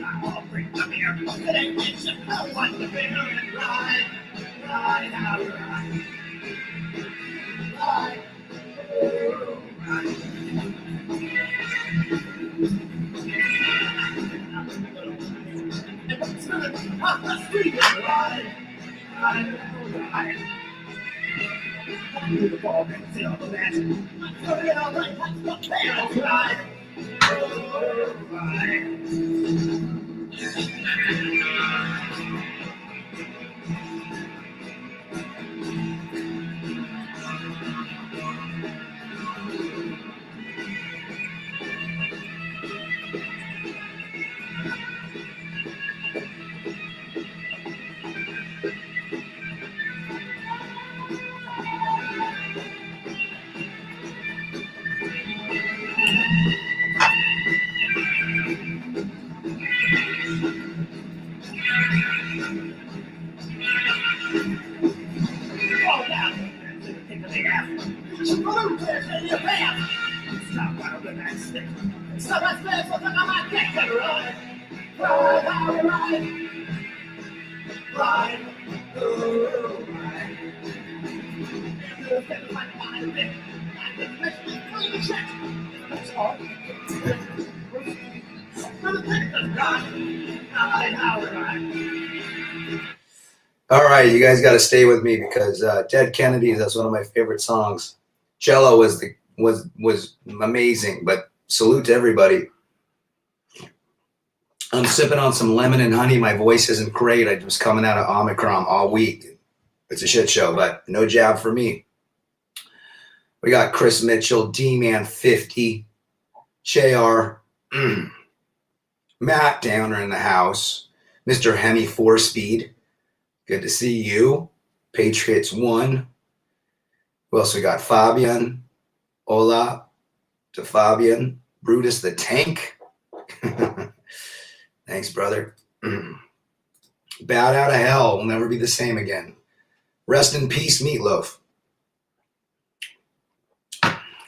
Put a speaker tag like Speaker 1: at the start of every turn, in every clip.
Speaker 1: I'll bring the beer. Today we should know what the beer and ride. Ride out, ride. Ride. Oh, ride. And what's good? Off the street and ride. Ride, ride. The ball can sit on the mat. So get all right, let's go there. Ride. Oh, ride. Fall down. Kick the big ass. Salute this in your pants. Stop out of the next stick. Stop that space for the my kick and ride. Ride, ride, ride. Ride. Oh, ride. You'll get my mind bit. And it makes me feel the shit. That's all. All right, you guys got to stay with me because Dead Kennedys, that's one of my favorite songs. Jello was amazing, but salute to everybody. I'm sipping on some lemon and honey. My voice isn't great. I was coming out of Omicron all week. It's a shit show, but no jab for me. We got Chris Mitchell, D-Man 50, JR, Matt Downer in the house, Mr. Hemi 4-Speed. Good to see you. Patriots 1. Who else we got? Fabian. Hola to Fabian. Brutus the Tank. Thanks, brother. Bad out of hell. Will never be the same again. Rest in peace, Meatloaf.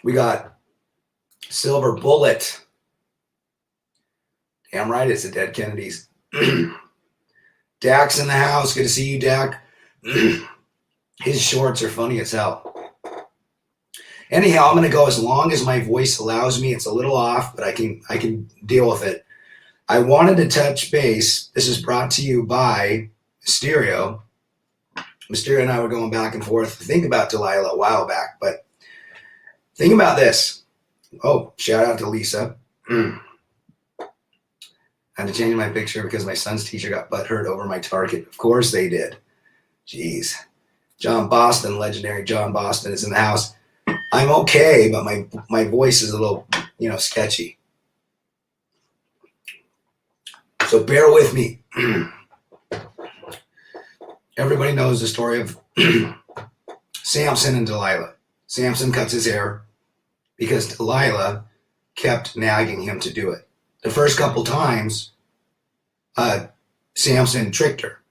Speaker 1: We got Silver Bullet. Damn right, it's the Dead Kennedys. Dak's in the house. Good to see you, Dak. His shorts are funny as hell. Anyhow, I'm going to go as long as my voice allows me. It's a little off, but I can deal with it. I wanted to touch base. This is brought to you by Mysterio. Mysterio and I were going back and forth. Think about Delilah a while back, but think about this. Oh, shout out to Lisa. I had to change my picture because my son's teacher got butthurt over my Target. Of course they did. Jeez. John Boston, legendary John Boston, is in the house. I'm okay, but my voice is a little, sketchy. So bear with me. Everybody knows the story of Samson and Delilah. Samson cuts his hair because Delilah kept nagging him to do it. The first couple times, Samson tricked her.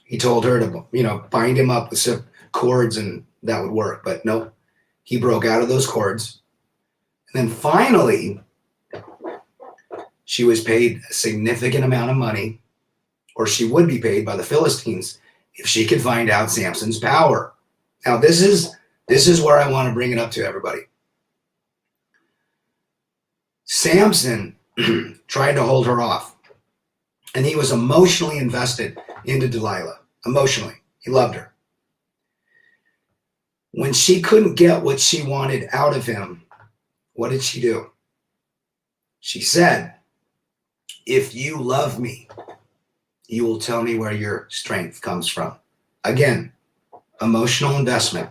Speaker 1: He told her to, bind him up with some cords and that would work. But no, he broke out of those cords. And then finally, she was paid a significant amount of money, or she would be paid by the Philistines if she could find out Samson's power. Now, this is where I want to bring it up to everybody. Samson tried to hold her off, and he was emotionally invested into Delilah. Emotionally. He loved her. When she couldn't get what she wanted out of him, what did she do? She said, "If you love me, you will tell me where your strength comes from." Again, emotional investment.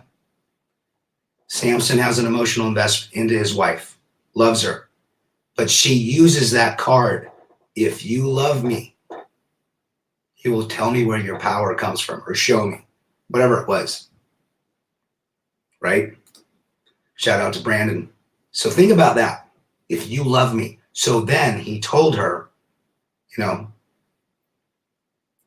Speaker 1: Samson has an emotional investment into his wife, loves her. But she uses that card. If you love me, you will tell me where your power comes from, or show me, whatever it was. Right? Shout out to Brandon. So think about that. If you love me. So then he told her,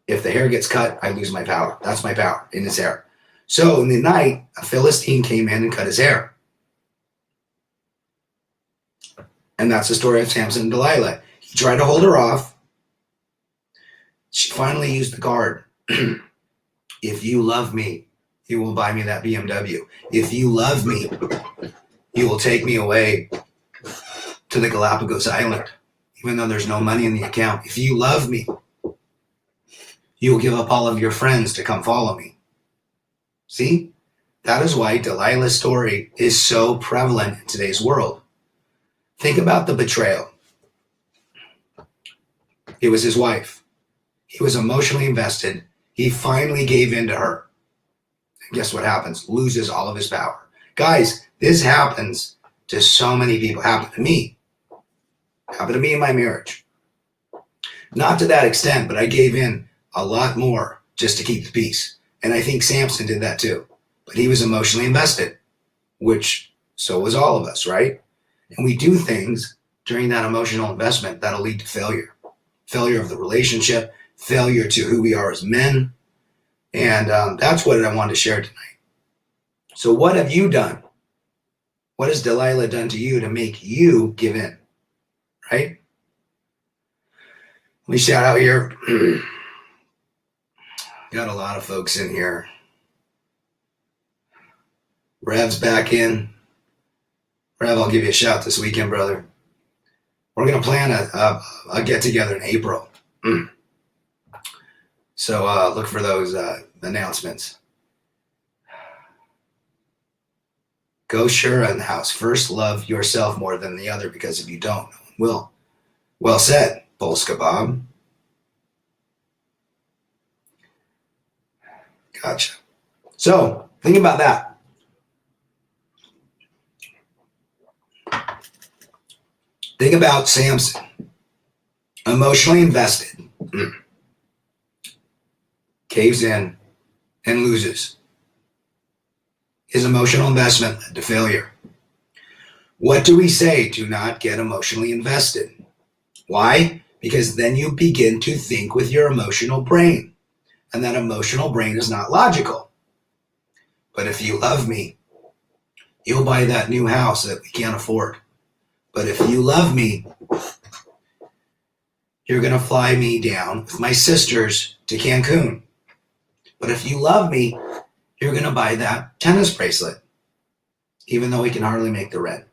Speaker 1: if the hair gets cut, I lose my power. That's my power in his hair. So in the night, a Philistine came in and cut his hair. And that's the story of Samson and Delilah. He tried to hold her off. She finally used the card. If you love me, you will buy me that BMW. If you love me, you will take me away to the Galapagos Island, even though there's no money in the account. If you love me, you will give up all of your friends to come follow me. See? That is why Delilah's story is so prevalent in today's world. Think about the betrayal. It was his wife. He was emotionally invested. He finally gave in to her. And guess what happens? Loses all of his power. Guys, this happens to so many people. Happened to me. Happened to me in my marriage. Not to that extent, but I gave in a lot more just to keep the peace. And I think Samson did that too. But he was emotionally invested, which so was all of us, right? And we do things during that emotional investment that'll lead to failure. Failure of the relationship, failure to who we are as men. And that's what I wanted to share tonight. So what have you done? What has Delilah done to you to make you give in, right? Let me shout out here. Got a lot of folks in here. Rev's back in. Rev, I'll give you a shout this weekend, brother. We're going to plan a get-together in April. So look for those announcements. Go Shura in the house. First, love yourself more than the other, because if you don't, no one will. Well said, Polska Bob. Gotcha. So, think about that. Think about Samson. Emotionally invested. Caves in and loses. His emotional investment led to failure. What do we say? Do not get emotionally invested. Why? Because then you begin to think with your emotional brain. And that emotional brain is not logical. But if you love me, you'll buy that new house that we can't afford. But if you love me, you're going to fly me down with my sisters to Cancun. But if you love me, you're going to buy that tennis bracelet, even though we can hardly make the rent.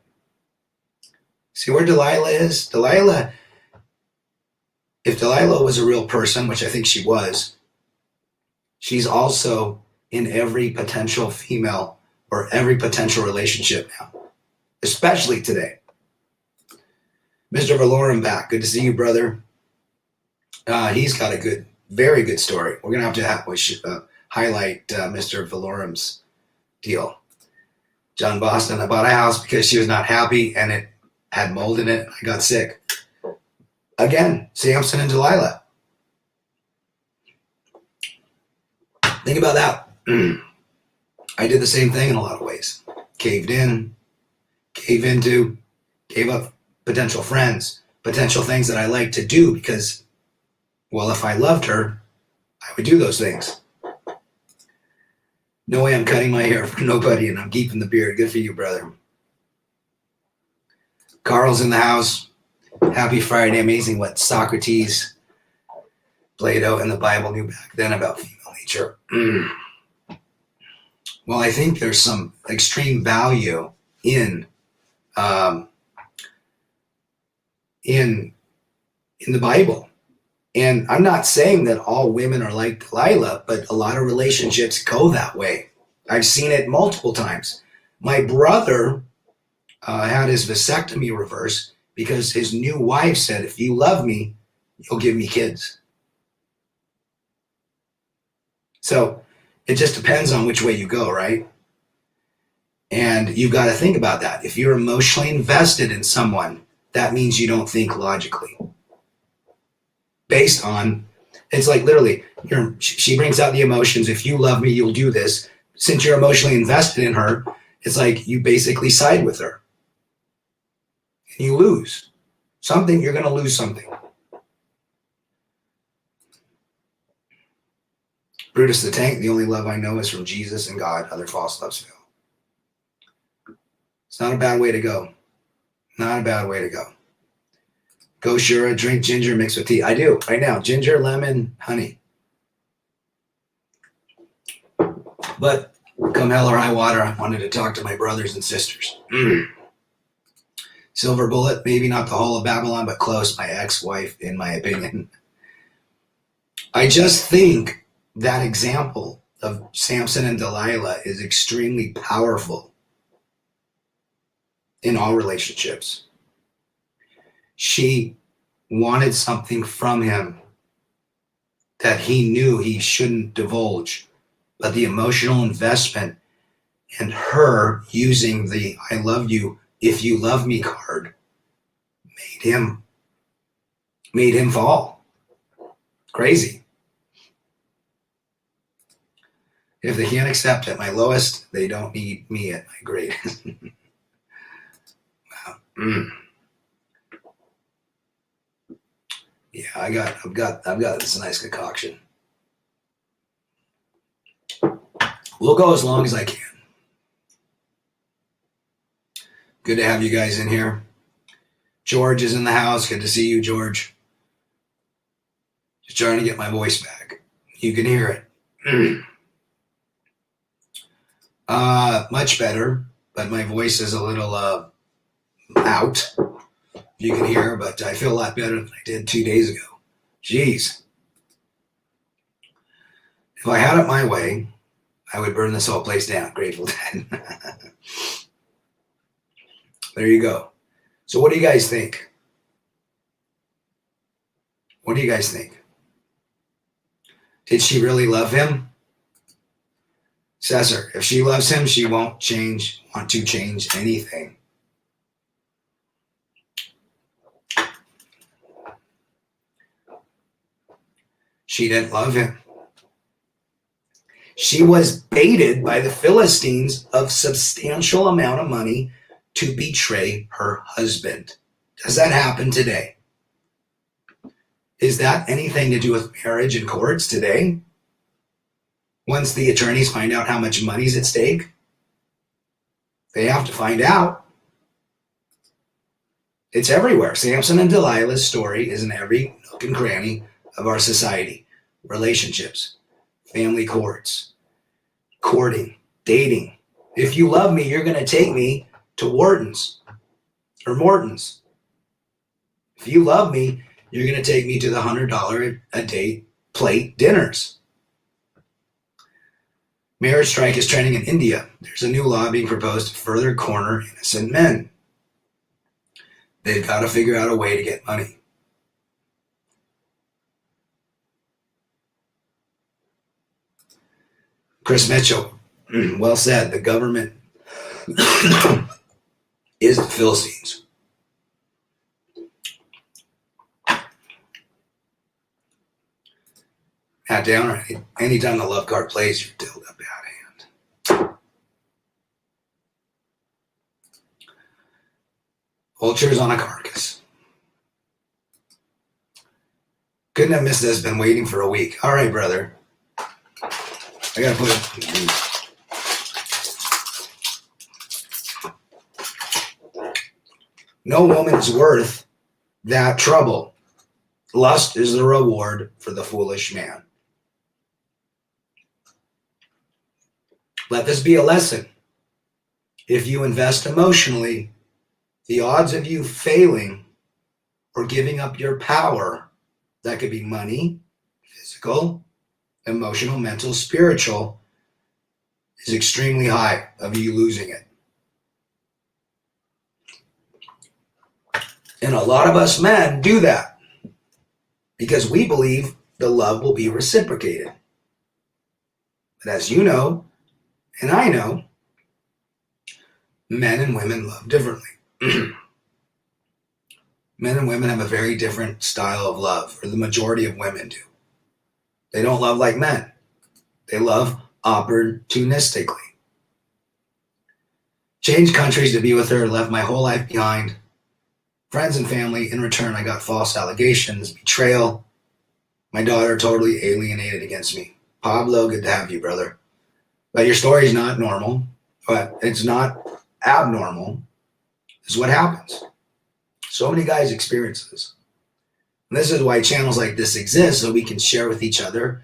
Speaker 1: See where Delilah is? Delilah, if Delilah was a real person, which I think she was, she's also in every potential female or every potential relationship now, especially today. Mr. Valorum back. Good to see you, brother. He's got a good, very good story. We're going to have to highlight Mr. Valorum's deal. John Boston, I bought a house because she was not happy and it had mold in it. I got sick. Again, Samson and Delilah. Think about that. I did the same thing in a lot of ways. Caved in, gave into, gave up potential friends, potential things that I like to do because, well, if I loved her, I would do those things. No way I'm cutting my hair for nobody and I'm keeping the beard. Good for you, brother. Carl's in the house. Happy Friday. Amazing what Socrates, Plato, and the Bible knew back then about female nature. Well, I think there's some extreme value in the Bible. And I'm not saying that all women are like Delilah, but a lot of relationships go that way. I've seen it multiple times. My brother had his vasectomy reversed because his new wife said, if you love me, you'll give me kids. So it just depends on which way you go, right? And you've got to think about that. If you're emotionally invested in someone, that means you don't think logically. Based on, it's like literally, she brings out the emotions. If you love me, you'll do this. Since you're emotionally invested in her, it's like you basically side with her. And you lose something. You're going to lose something. Brutus the Tank, the only love I know is from Jesus and God. Other false loves fail. It's not a bad way to go. Not a bad way to go. Go Shura, drink ginger mixed with tea. I do right now. Ginger, lemon, honey. But come hell or high water, I wanted to talk to my brothers and sisters. Silver bullet, maybe not the whole of Babylon, but close. My ex-wife, in my opinion. I just think that example of Samson and Delilah is extremely powerful in all relationships. She wanted something from him that he knew he shouldn't divulge, but the emotional investment and her using the "I love you if you love me" card made him fall. Crazy. If they can't accept at my lowest, they don't need me at my greatest. Wow. Yeah, I've got this nice concoction. We'll go as long as I can. Good to have you guys in here. George is in the house. Good to see you, George. Just trying to get my voice back. You can hear it. Much better, but my voice is a little out. You can hear, but I feel a lot better than I did 2 days ago. Jeez. If I had it my way, I would burn this whole place down. Grateful Dead. There you go. So what do you guys think? What do you guys think? Did she really love him? Cesar, if she loves him, she won't want to change anything. She didn't love him. She was baited by the Philistines of substantial amount of money to betray her husband. Does that happen today? Is that anything to do with marriage and courts today? Once the attorneys find out how much money's at stake, they have to find out. It's everywhere. Samson and Delilah's story is in every nook and cranny of our society. Relationships, family courts, courting, dating. If you love me, you're going to take me to Wharton's or Morton's. If you love me, you're going to take me to the $100 a day plate dinners. Marriage strike is trending in India. There's a new law being proposed to further corner innocent men. They've got to figure out a way to get money. Chris Mitchell, well said. The government is the Philistines. Matt Downer, anytime the love card plays, you're dealt a bad hand. Vultures on a carcass. Couldn't have missed this, been waiting for a week. All right, brother. I gotta put it. No woman is worth that trouble. Lust is the reward for the foolish man. Let this be a lesson. If you invest emotionally, the odds of you failing or giving up your power, that could be money, physical, emotional, mental, spiritual, is extremely high of you losing it. And a lot of us men do that because we believe the love will be reciprocated. But as you know, and I know, men and women love differently. Men and women have a very different style of love, or the majority of women do. They don't love like men. They love opportunistically. Changed countries to be with her, left my whole life behind. Friends and family. In return, I got false allegations, betrayal. My daughter totally alienated against me. Pablo, good to have you, brother. But your story is not normal, but it's not abnormal. This is what happens. So many guys experience this. And this is why channels like this exist, so we can share with each other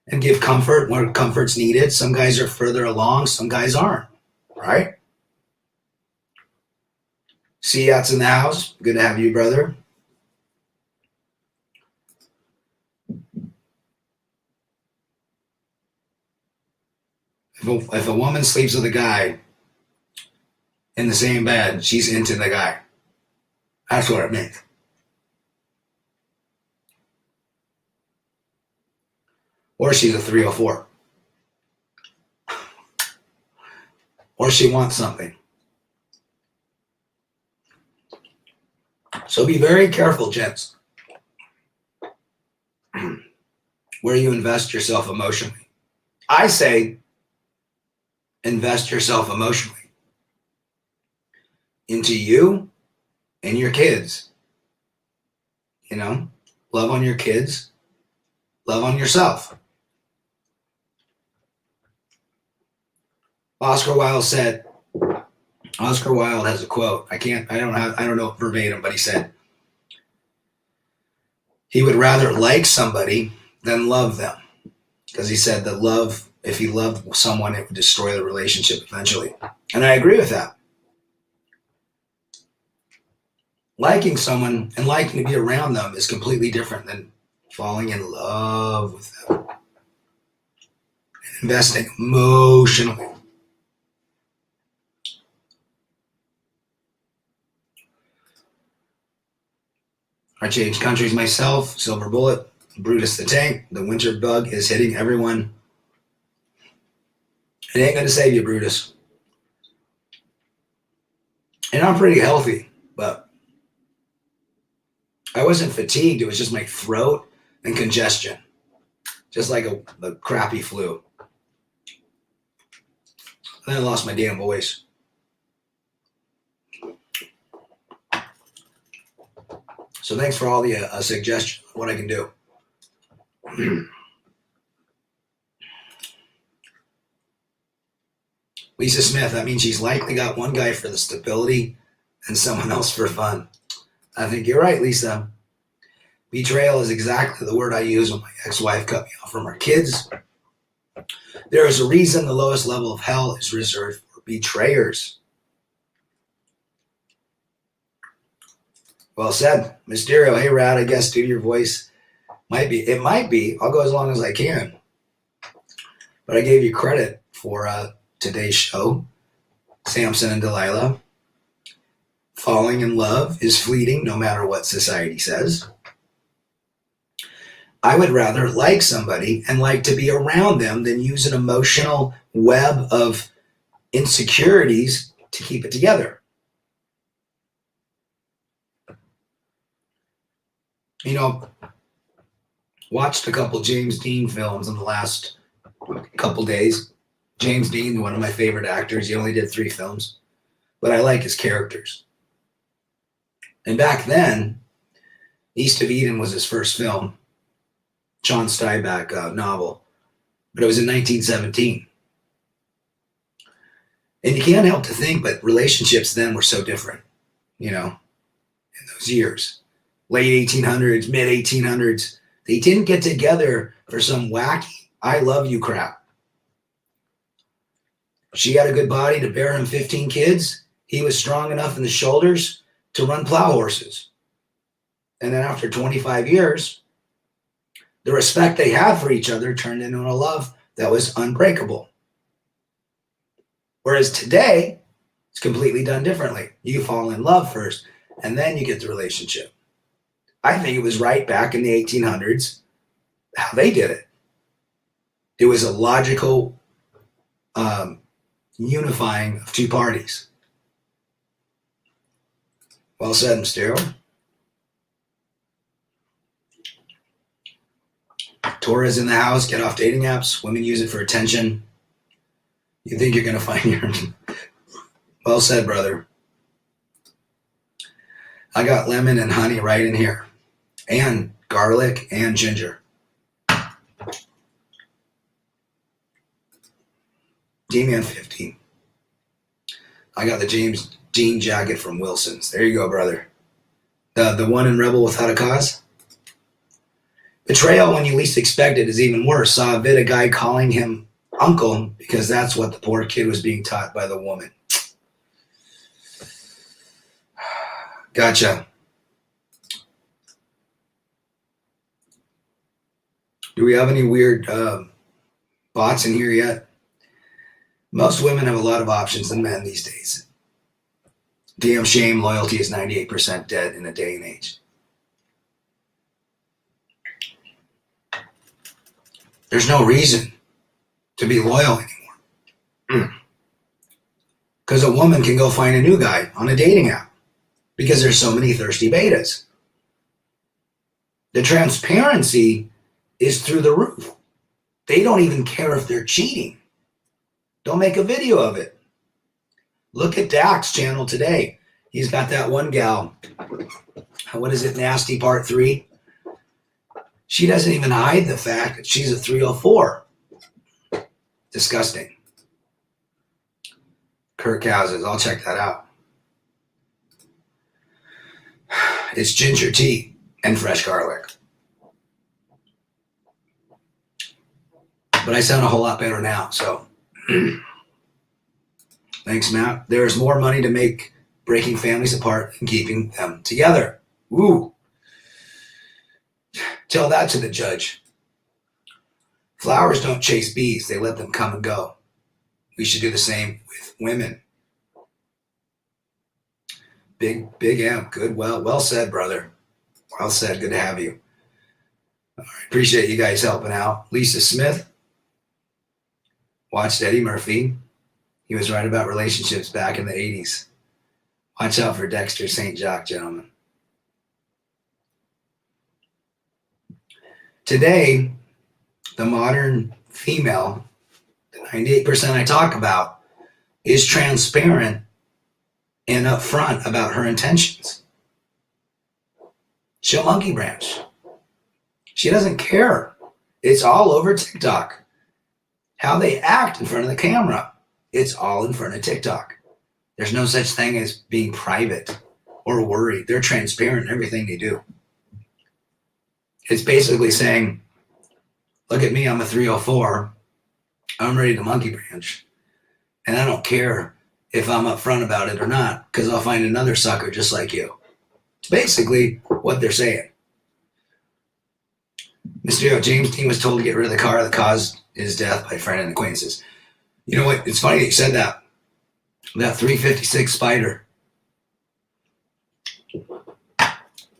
Speaker 1: and give comfort where comfort's needed. Some guys are further along, some guys aren't, right? See Yacht's in the house. Good to have you, brother. If a woman sleeps with a guy in the same bed, she's into the guy. That's what it means. Or she's a 304. Or she wants something. So be very careful, gents, where you invest yourself emotionally. I say invest yourself emotionally into you and your kids. You know, love on your kids, love on yourself. Oscar Wilde has a quote. I don't know it verbatim, but he said he would rather like somebody than love them. Because he said that love, if he loved someone, it would destroy the relationship eventually. And I agree with that. Liking someone and liking to be around them is completely different than falling in love with them. And investing emotionally. I changed countries myself. Silver Bullet, Brutus the Tank. The winter bug is hitting everyone. It ain't going to save you, Brutus. And I'm pretty healthy, but I wasn't fatigued. It was just my throat and congestion. Just like a crappy flu. And then I lost my damn voice. So thanks for all the suggestions of what I can do. Lisa Smith, that means she's likely got one guy for the stability and someone else for fun. I think you're right, Lisa. Betrayal is exactly the word I use when my ex-wife cut me off from her kids. There is a reason the lowest level of hell is reserved for betrayers. Well said. Mysterio, hey Rad, I guess due to your voice, it might be. I'll go as long as I can. But I gave you credit for today's show. Samson and Delilah. Falling in love is fleeting no matter what society says. I would rather like somebody and like to be around them than use an emotional web of insecurities to keep it together. You know, watched a couple James Dean films in the last couple days. James Dean, one of my favorite actors. He only did 3 films, but I like his characters. And back then, East of Eden was his first film, John Steinbeck novel, but it was in 1917. And you can't help to think, but relationships then were so different, you know, in those years. Late 1800s, mid 1800s, they didn't get together for some wacky I love you crap. She had a good body to bear him 15 kids. He was strong enough in the shoulders to run plow horses. And then after 25 years, the respect they had for each other turned into a love that was unbreakable. Whereas today, it's completely done differently. You fall in love first, and then you get the relationship. I think it was right back in the 1800s how they did it. It was a logical unifying of 2 parties. Well said, Mysterio. Torah's in the house. Get off dating apps. Women use it for attention. You think you're going to find your... Well said, brother. I got lemon and honey right in here. And garlic and ginger. D-Man 15. I got the James Dean jacket from Wilson's. There you go, brother. The one in Rebel Without a Cause. Betrayal when you least expect it is even worse. Saw a vid of guy calling him uncle because that's what the poor kid was being taught by the woman. Gotcha. Do we have any weird bots in here yet? Most women have a lot of options than men these days. Damn shame, loyalty is 98% dead in a day and age. There's no reason to be loyal anymore. Because a woman can go find a new guy on a dating app because there's so many thirsty betas. The transparency is through the roof. They don't even care if they're cheating. Don't make a video of it. Look at Dak's channel today. He's got that one gal. What is it? Nasty Part 3. She doesn't even hide the fact that she's a 304. Disgusting. Kirk houses. I'll check that out. It's ginger tea and fresh garlic. But I sound a whole lot better now, so thanks, Matt. There's more money to make breaking families apart and keeping them together. Ooh. Tell that to the judge. Flowers don't chase bees. They let them come and go. We should do the same with women. Big M. Good. Well said, brother. Well said. Good to have you. All right. Appreciate you guys helping out. Lisa Smith. Watched Eddie Murphy. He was right about relationships back in the 80s. Watch out for Dexter St. Jacques, gentlemen. Today, the modern female, the 98% I talk about, is transparent and upfront about her intentions. She'll monkey branch. She doesn't care. It's all over TikTok. How they act in front of the camera, it's all in front of TikTok. There's no such thing as being private or worried. They're transparent in everything they do. It's basically saying, look at me, I'm a 304. I'm ready to monkey branch. And I don't care if I'm upfront about it or not, because I'll find another sucker just like you. It's basically what they're saying. Mr. James Dean was told to get rid of the car that caused his death by friend and acquaintances. You know what? It's funny that you said that. That 356 Spider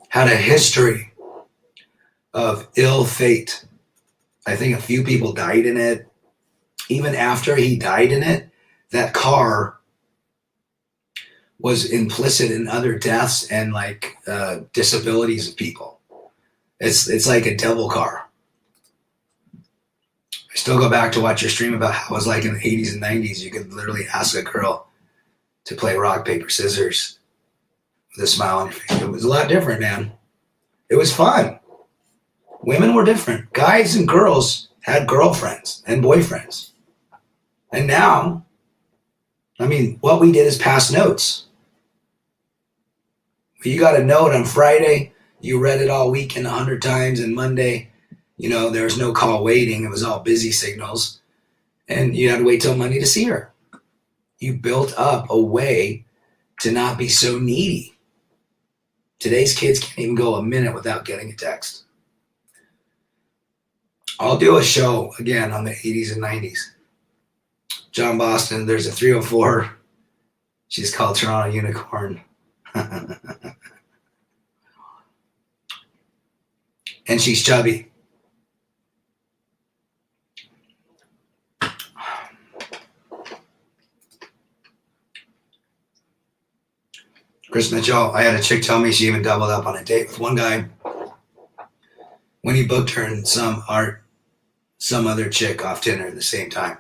Speaker 1: had a history of ill fate. I think a few people died in it. Even after he died in it, that car was implicit in other deaths and like disabilities of people. It's like a devil car. I still go back to watch your stream about how it was like in the 80s and 90s. You could literally ask a girl to play rock, paper, scissors with a smile on your face. It was a lot different, man. It was fun. Women were different. Guys and girls had girlfriends and boyfriends. And now, I mean, what we did is pass notes. You got a note on Friday. You read it all weekend 100 times, and Monday, you know, there was no call waiting. It was all busy signals. And you had to wait till Monday to see her. You built up a way to not be so needy. Today's kids can't even go a minute without getting a text. I'll do a show again on the 80s and 90s. John Boston, there's a 304. She's called Toronto Unicorn. And she's chubby. Chris Mitchell, I had a chick tell me she even doubled up on a date with one guy when he booked her and some other chick off dinner at the same time.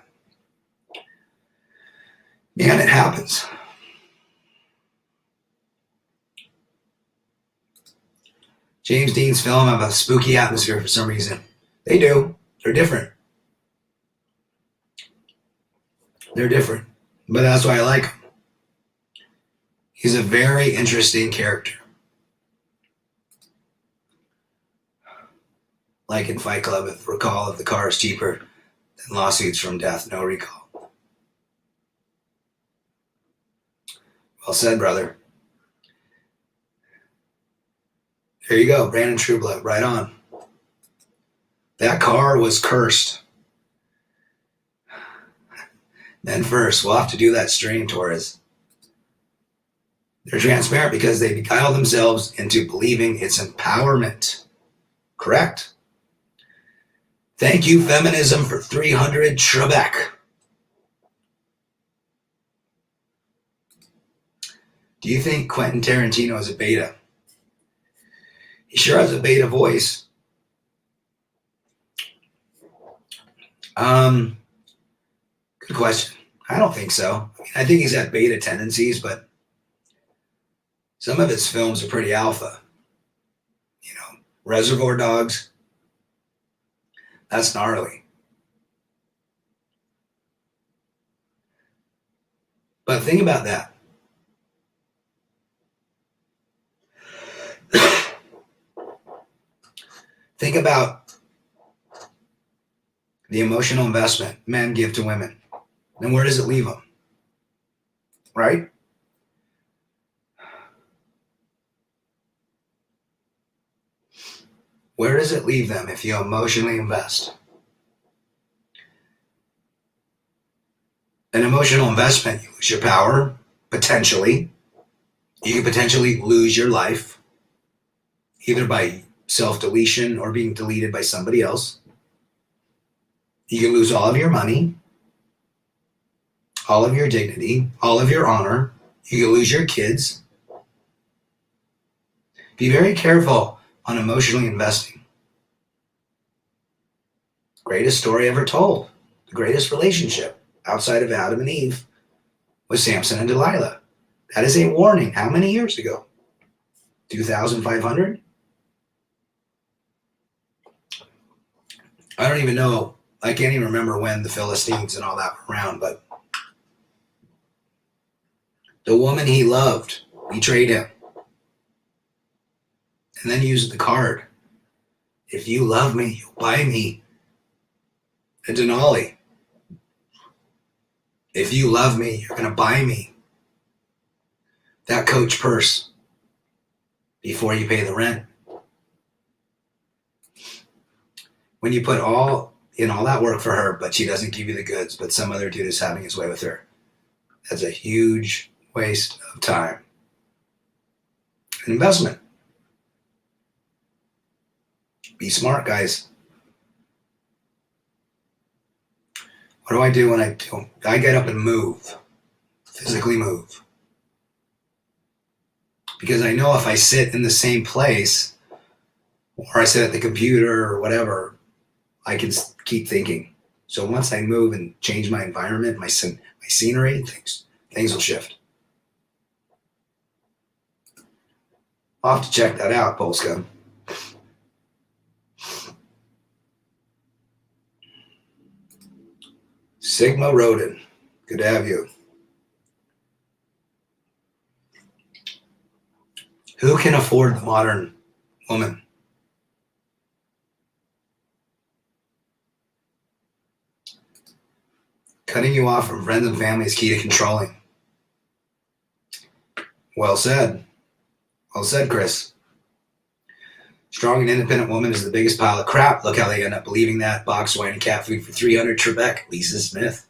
Speaker 1: Man, it happens. James Dean's film have a spooky atmosphere for some reason. They do. They're different. They're different. But that's why I like him. He's a very interesting character. like in Fight Club, if recall of the car is cheaper than lawsuits from death, no recall. Well said, brother. There you go, Brandon Trueblood, right on. That car was cursed. Then first, we'll have to do that stream, Torres. They're transparent because they beguile themselves into believing it's empowerment. Correct. Thank you, feminism, for 300 Trebek. Do you think Quentin Tarantino is a beta? He sure has a beta voice. Good question. I don't think so. I think he's got beta tendencies, but some of his films are pretty alpha. You know, Reservoir Dogs. That's gnarly. But think about that. Think about the emotional investment men give to women. Then where does it leave them? Right? Where does it leave them if you emotionally invest? An emotional investment, you lose your power, potentially. You could potentially lose your life, either by self-deletion or being deleted by somebody else. You can lose all of your money, all of your dignity, all of your honor. You can lose your kids. Be very careful on emotionally investing. Greatest story ever told. The greatest relationship outside of Adam and Eve was Samson and Delilah. That is a warning. How many years ago? 2,500? I don't even know. I can't even remember when the Philistines and all that were around, but the woman he loved betrayed him. And then used the card. If you love me, you'll buy me a Denali. If you love me, you're going to buy me that Coach purse before you pay the rent. When you put all that work for her, but she doesn't give you the goods, but some other dude is having his way with her, that's a huge waste of time. An investment. Be smart, guys. What do I do when I get up and move? Physically move. Because I know if I sit in the same place, or I sit at the computer or whatever, I can keep thinking. So once I move and change my environment, my scenery, things will shift. I'll have to check that out, Polska. Sigma Rodin, good to have you. Who can afford the modern woman? Cutting you off from friends and family is key to controlling. Well said. Well said, Chris. Strong and independent woman is the biggest pile of crap. Look how they end up believing that. Box wine and cat food for 300 Trebek. Lisa Smith.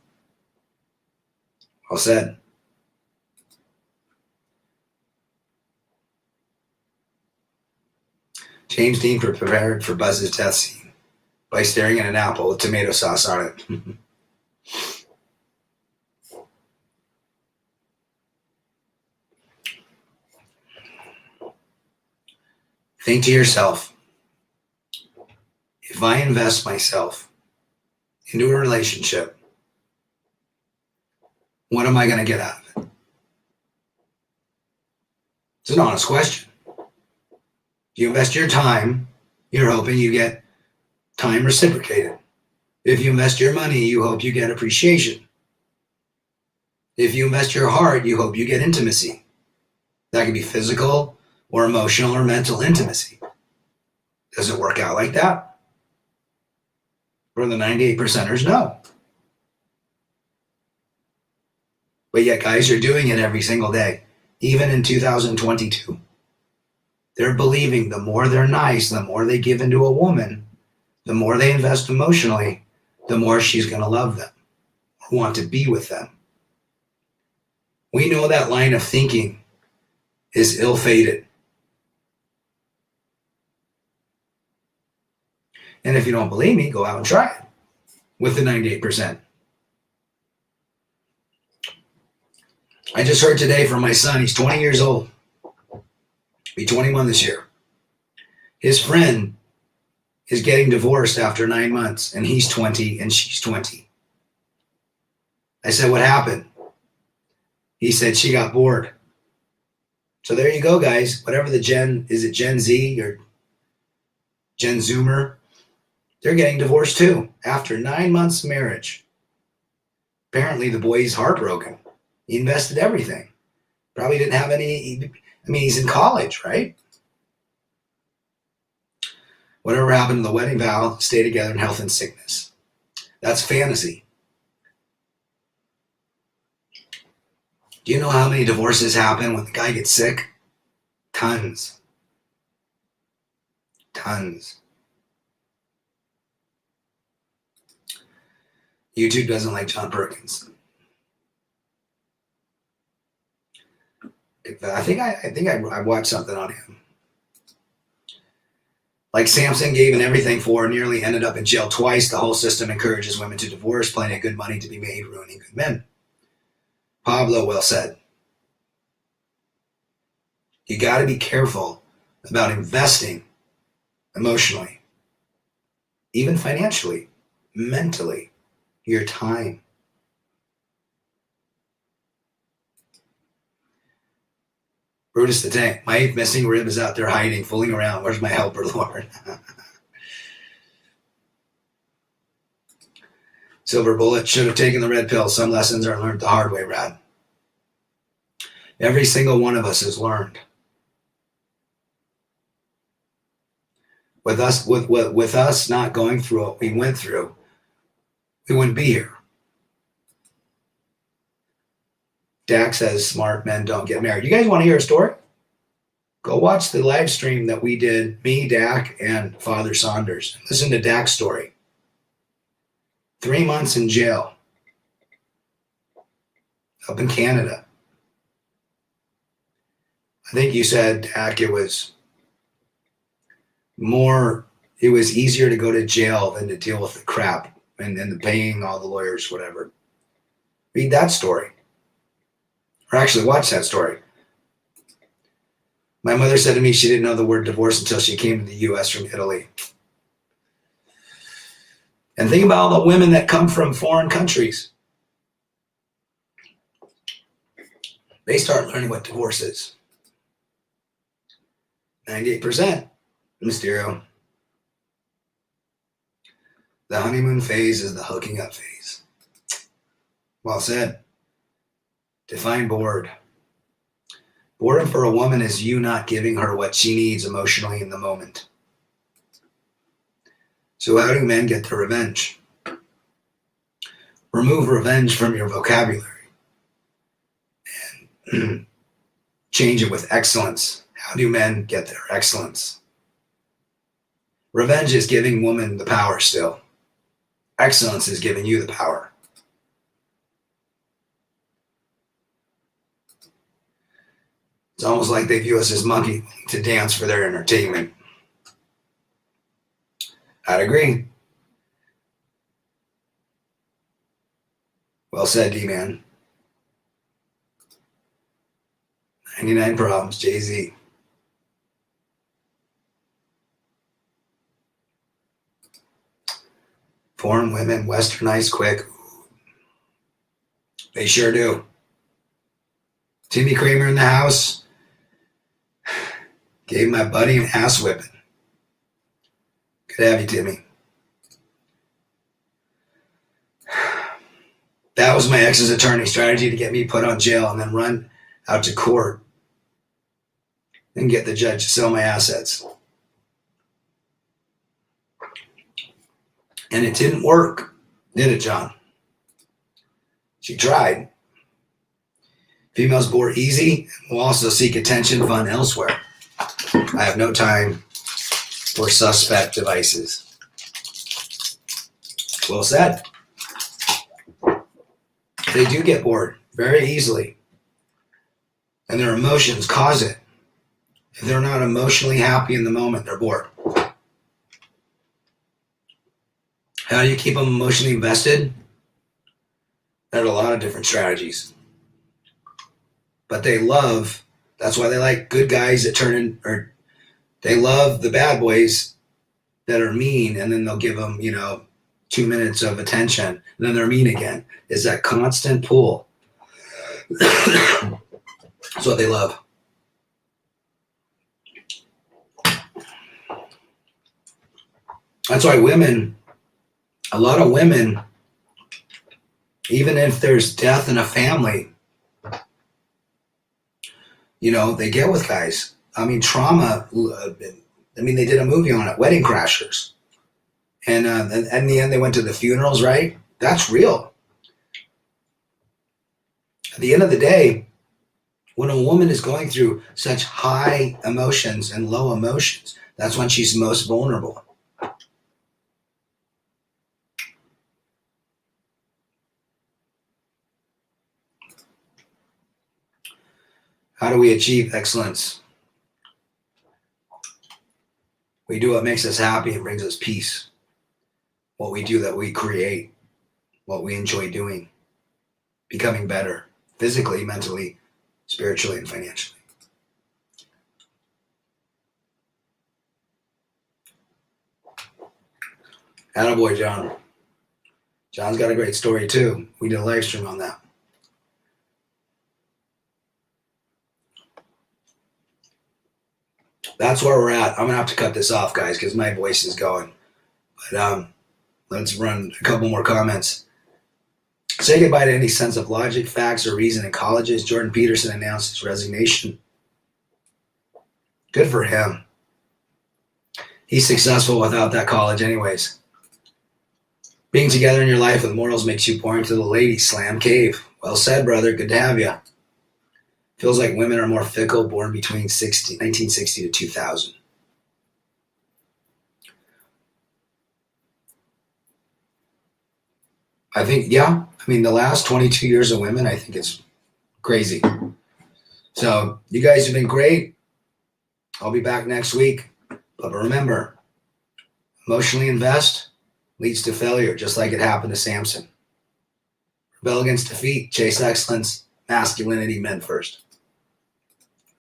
Speaker 1: Well said. James Dean prepared for Buzz's death scene by staring at an apple with tomato sauce on it. Think to yourself, if I invest myself into a relationship, what am I going to get out of it? It's an honest question. If you invest your time, you're hoping you get time reciprocated. If you invest your money, you hope you get appreciation. If you invest your heart, you hope you get intimacy. That can be physical or emotional or mental intimacy. Does it work out like that? For the 98 percenters, no. But yet guys are doing it every single day, even in 2022. They're believing the more they're nice, the more they give into a woman, the more they invest emotionally, the more she's going to love them or want to be with them. We know that line of thinking is ill-fated. And if you don't believe me, go out and try it with the 98%. I just heard today from my son. He's 20 years old. Be 21 this year. His friend is getting divorced after 9 months, and he's 20 and she's 20. I said, what happened? He said she got bored. So there you go, guys. Whatever the is it Gen Z or Gen Zoomer? They're getting divorced too after 9 months marriage. Apparently the boy's heartbroken. He invested everything. Probably didn't have any, he's in college, right? Whatever happened to the wedding vow, stay together in health and sickness. That's fantasy. Do you know how many divorces happen when the guy gets sick? Tons. Tons. YouTube doesn't like John Perkins. I think I watched something on him. Like Samson gave and everything for, nearly ended up in jail twice. The whole system encourages women to divorce, plenty of good money to be made, ruining good men. Pablo well said. You got to be careful about investing emotionally, even financially, mentally, your time. Brutus the Tank, my missing rib is out there hiding, fooling around. Where's my helper, Lord? Silver Bullet, should have taken the red pill. Some lessons are learned the hard way, Brad. Every single one of us has learned. With us not going through what we went through, we wouldn't be here. Dak says smart men don't get married. You guys want to hear a story? Go watch the live stream that we did, me, Dak, and Father Saunders. Listen to Dak's story. 3 months in jail up in Canada. I think you said, Dak, it was easier to go to jail than to deal with the crap and the paying all the lawyers, whatever. Read that story. Or actually watch that story. My mother said to me she didn't know the word divorce until she came to the U.S. from Italy. And think about all the women that come from foreign countries. They start learning what divorce is. 98%. Mysterio. The honeymoon phase is the hooking up phase. Well said. Define bored. Boredom for a woman is you not giving her what she needs emotionally in the moment. So how do men get their revenge? Remove revenge from your vocabulary and change it with excellence. How do men get their excellence? Revenge is giving woman the power still. Excellence is giving you the power. It's almost like they view us as monkey to dance for their entertainment. I'd agree. Well said, D-Man. 99 problems, Jay-Z. Foreign women westernize quick. They sure do. Timmy Kramer in the house. Gave my buddy an ass whipping. Good to have you, Timmy. That was my ex's attorney strategy to get me put on jail and then run out to court and get the judge to sell my assets. And it didn't work, did it, John? She tried. Females bore easy and will also seek attention fun elsewhere. I have no time for suspect devices. Well said. They do get bored very easily, and their emotions cause it. If they're not emotionally happy in the moment, they're bored. How do you keep them emotionally invested? There are a lot of different strategies. But that's why they like good guys that turn in, or they love the bad boys that are mean, and then they'll give them, 2 minutes of attention, and then they're mean again. Is that constant pull. That's what they love. That's why a lot of women, even if there's death in a family, they get with guys. I mean, trauma, they did a movie on it, Wedding Crashers. And in the end, they went to the funerals, right? That's real. At the end of the day, when a woman is going through such high emotions and low emotions, that's when she's most vulnerable. How do we achieve excellence? We do what makes us happy and brings us peace. What we do that we create, what we enjoy doing, becoming better physically, mentally, spiritually, and financially. Attaboy, John. John's got a great story too. We did a live stream on that. That's where we're at. I'm gonna have to cut this off, guys, because my voice is going. But let's run a couple more comments. Say goodbye to any sense of logic, facts, or reason in colleges. Jordan Peterson announced his resignation. Good for him. He's successful without that college anyways. Being together in your life with morals makes you pour into the ladies' slam cave. Well said, brother. Good to have you. Feels like women are more fickle, born between 1960 to 2000. I think, yeah. The last 22 years of women, I think it's crazy. So you guys have been great. I'll be back next week. But remember, emotionally invest leads to failure, just like it happened to Samson. Rebel against defeat, chase excellence, masculinity, men first.